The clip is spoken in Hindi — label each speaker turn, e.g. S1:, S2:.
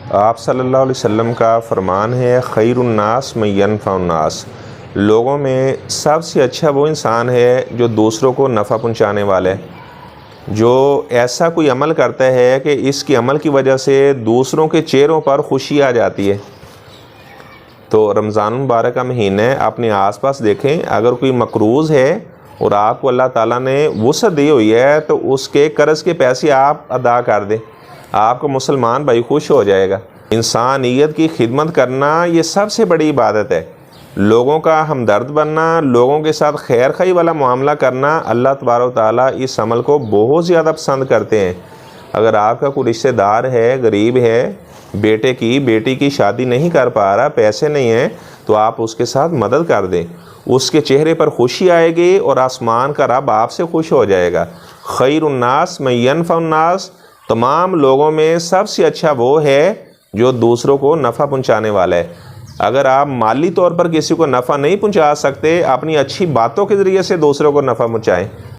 S1: आप सल्लल्लाहु अलैहि वसल्लम का फरमान है, खैरुन्नास मन यनफ़उन्नास, लोगों में सबसे अच्छा वो इंसान है जो दूसरों को नफ़ा पहुँचाने वाला है, जो ऐसा कोई अमल करता है कि इसके अमल की वजह से दूसरों के चेहरों पर खुशी आ जाती है। तो रमज़ान मुबारक का महीना है, अपने आसपास देखें, अगर कोई मकरूज़ है और आपको अल्लाह ताला ने वुसअत दी हुई है तो उसके कर्ज़ के पैसे आप अदा कर दें, आपको मुसलमान भाई खुश हो जाएगा। इंसानियत की खिदमत करना ये सबसे बड़ी इबादत है। लोगों का हमदर्द बनना, लोगों के साथ खैर खाई वाला मामला करना, अल्लाह तबारक ताला इस अमल को बहुत ज़्यादा पसंद करते हैं। अगर आपका कोई रिश्तेदार है, गरीब है, बेटी की शादी नहीं कर पा रहा, पैसे नहीं हैं, तो आप उसके साथ मदद कर दें, उसके चेहरे पर खुशी आएगी और आसमान का रब आपसे खुश हो जाएगा। खैरुन्नास मन यनफ़उन्नास, तमाम लोगों में सबसे अच्छा वो है जो दूसरों को नफ़ा पहुंचाने वाला है। अगर आप माली तौर पर किसी को नफ़ा नहीं पहुंचा सकते, अपनी अच्छी बातों के ज़रिए से दूसरों को नफ़ा पहुंचाएं।